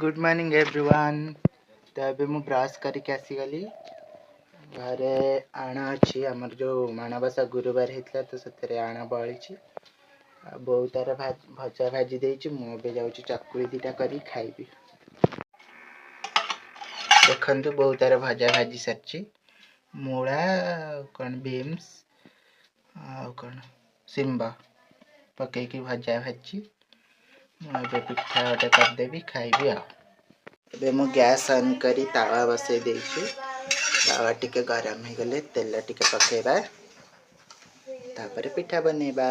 Good morning everyone. तो अभी मु ब्रश करके आसीगली घरे आण अच्छी आमर जो माणबसा गुरुवार होता तो से आण बड़ी बो तार भजा भाजी देती मुझे जाऊँगी चकुली दीटा कर खाइबी। देखु बो तार भजा भाजी सारी मूला कौन बीम्स आ कौन शिम्बा पकईकी भजा भाजी मुझे पिठा गोटे करदेवी खाइबी। आ मु गैस ऑन करी तावा बसई देछि। तावा टिके गरम हो गले तेल टिके पकेबा तापर पिठा बनेबा।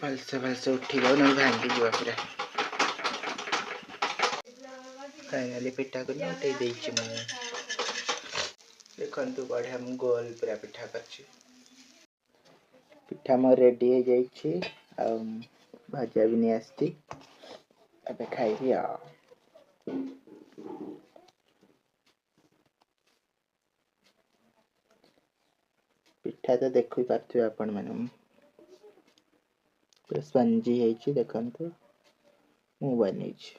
भलसे उठी जाओ ना भांगी जीवा पूरा। फाइनली पिठा को उठे देछि मु। देखंतु बढ़िया मु गोल पूरा पिठा करछि। पिठा मो रेडी हो जाइछि आ भाजा भी नहीं आस्ती अबे खाइबी आ। पिठा तो देखु पाथु आपण माने पूरा स्पंजी है देखंतु मु बनै छी।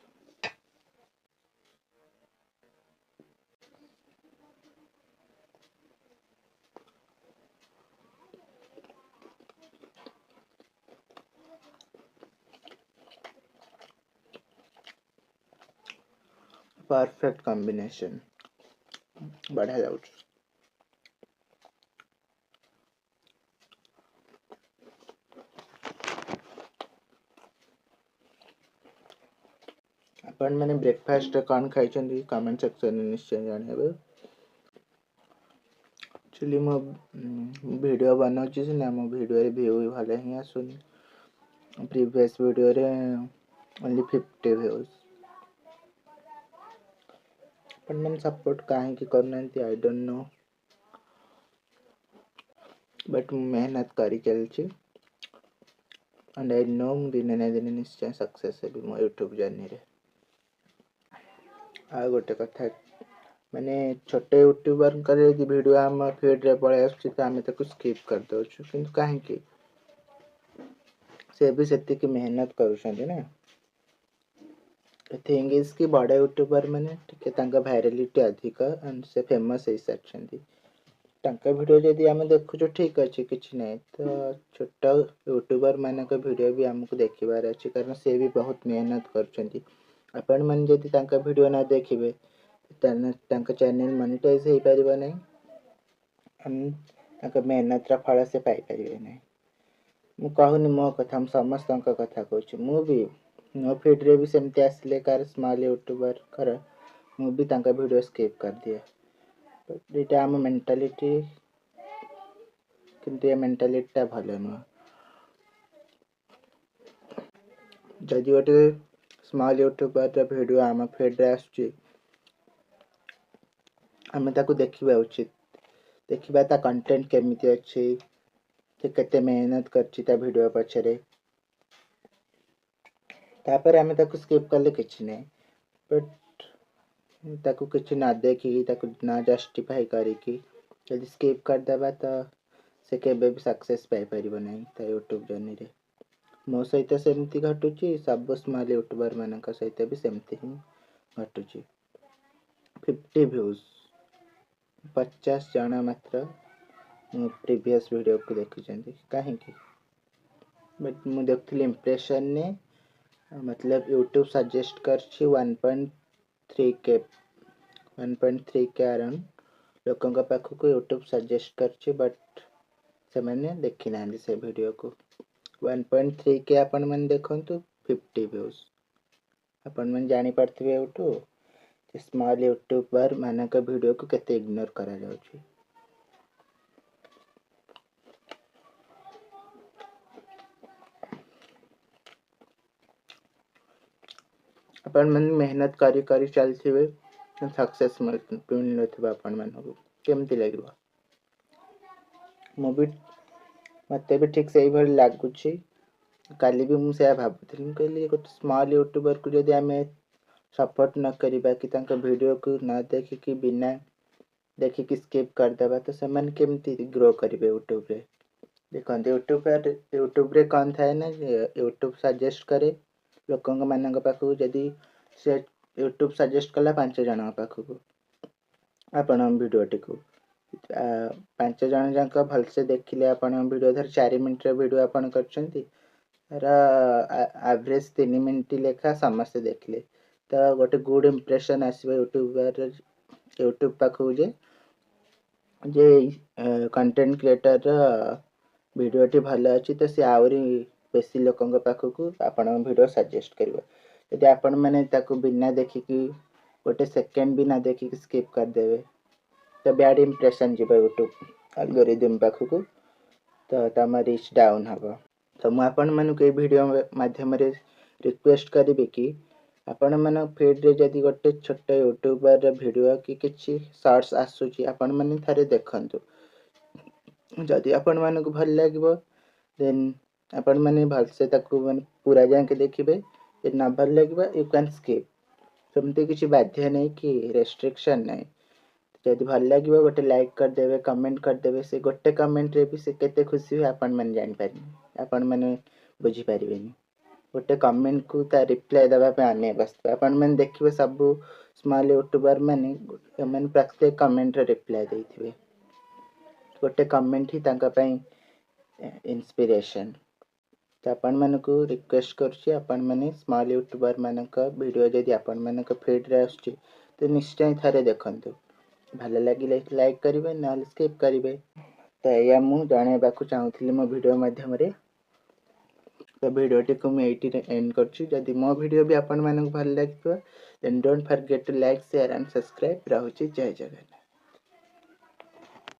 परफेक्ट कॉम्बिनेशन बढ़िया जाउछ। अपन मैंने ब्रेकफास्ट कौन खाई कमेंट सेक्शन में निश्चय जानवे। एक्चुअली मो वीडियो बनाऊँ ना मो वीडियो व्यू भले ही आसुनी। प्रीवियस वीडियो रे ओनली 50 व्यूज। अपन मैंने सपोर्ट काहे की करना आई डोंट नो बट मेहनत करी चलची एंड आई नो दिन ना दिन निश्चय सक्सेस है मो यूट्यूब जर्नी रे। आ गोटे कथा माने छोटे यूट्यूबर करे वीडियो आम फीड रे पळे आछी त आमे ताको स्किप कर दोछु किंतु काहे की से भी सेति की मेहनत करूछन ना। थिंग इज कि बड़ा यूट्यूबर माने टिके तांका वायरलिटी अधिक एंड से फेमस है सकछन्ती तांका वीडियो जदी आमे देखुछु ठीक अछि किछि नै तो छोटा यूट्यूबर माने का वीडियो भी हमको देखिबार अछि कारण से भी बहुत मेहनत करछन्ती। अपन मन जदी तांका वीडियो ना देखिबे तांका चैनल मोनेटाइज हो परिबो नै तांका मेहनत रा फल से पाई परिबे नै। मु कहूनी मो कथा हम समस्त कथा कहूछु मु भी मो फीड रे भी सेमती आसले कार स्मॉल यूट्यूबर कर मु भी तांका वीडियो स्किप कर दिए। एटा हम मेंटालिटी किंतु ये मेंटालिटी ता भलो न जदि गोटे स्मॉल यूट्यूबर रा वीडियो आम फीड रे आछी आमे ताको देखिबा उचित देखिबा ता कंटेंट केमिति अछि से केते मेहनत करछि ता वीडियो पछरे तापर आमे ताको स्किप करले किछि नै बट ताको किछि ना देखि ताको ना जस्टिफाई करिकि यदि स्किप कर देबा त से केबे भी सक्सेस पाई परिबो नै ता यूट्यूब जर्नी रे। मो सहित सेमती घटुची सब स्मॉल यूट्यूबर मानक सहित भी सेमती ही घटुची। 50 व्यूज 50 जन मात्र मो प्रीवियस वीडियो को देखिछन्ती काहे की बट मु देखथि इंप्रेशन ने मतलब यूट्यूब सजेस्ट करछि 1.3k 1.3k अराउंड लोकन का पाखु को यूट्यूब सजेस्ट करछि बट से मैंने देखि ना से वीडियो को 1.3k अपन मन देखंतु 50 व्यूज अपन मन जानि पड़थिबे यूट्यूब स्मॉल यूट्यूबर माने का वीडियो को केते इग्नोर करा जाउछि। अपन मन मेहनत करी करी चलथिबे सक्सेस मिल नथिबा अपन मन को केमति लागबो मो भी मते भी ठीक सही भल लागुछि काली भी मुझे भावुली कहली गोटे स्मॉल यूट्यूबर को जदि आम सपोर्ट न करवा कि वीडियो को न देखिकी बिना देखिकी स्किप करदेवा तो से केमती ग्रो करेंगे यूट्यूब रे। देखो यूट्यूब रे कौन थाए ना यूट्यूब सजेस्ट करे लोक मान पाखु जदि से यूट्यूब सजेस्ट कला 5 जन पाखु आपण वीडियोटी को 5 जन जाक भलसे देखिले आपण वीडियो धर 4 मिनट वीडियो आपण करछंती एवरेज 3 मिनट लेखा समस्त देखले तो गोटे गुड इंप्रेशन आसबे यूट्यूब पाखु जे कंटेंट क्रिएटर वीडियोटी भल अच्छी तो सी आहरी बेसी लोक पाखक आपण वीडियो सजेस्ट कर यदि आपण मैंने बिना देखिकी गोटे सेकेंड भी ना देखिकी स्किप करदे तो बैड इंप्रेशन जीव यूट्यूब एल्गोरिदम पाखक तो तुम रीच डाउन हम। तो मुझे वीडियो माध्यम रिक्वेस्ट करी कि आपण मन फीड रे जदि गोटे छोट यूट्यूबर वीडियो कि किसी शॉर्ट्स आसूची आपण मैंने थारे देखंतु जदि आपण मानक भल लगे देन आपण मैंने भलसे पूरा जाके देखिए यदि न भल लगे यू कैन स्किप सेमती किसी बाध्य नहीं कि रेस्ट्रिक्शन नहीं जदि भल लगे गोटे लाइक करदे कमेंट करदे से गोटे कमेंट रे भी से केते खुशी हुए आपण मैंने जापर आपण मैंने बुझीपारे गोटे कमेंट को ता रिप्लाई देवाई अने बस आपण मैंने देखिए सब स्मॉल यूट्यूबर मैंने प्रत्येक कमेंट रे रिप्लाई देथिबे गोटे कमेंट ही तांका पई इंस्पिरेशन। तो आपण मानक रिक्वेस्ट करुच्ची आपण मैंने स्मॉल यूट्यूबर मानक वीडियो जदि आपण मानक फीड रे आसुची तो निश्चय थारे देखंतु भल लगे लाइक करेंगे ना स्किप करेंगे। तो या मुझे जनवाक चाहूली मो वीडियो माध्यम तो वीडियोटी को मुझे एंड कर मो वीडियो भी आपण मानक भल लगे then don't forget to like share and subscribe. रहुची जय जगन्नाथ।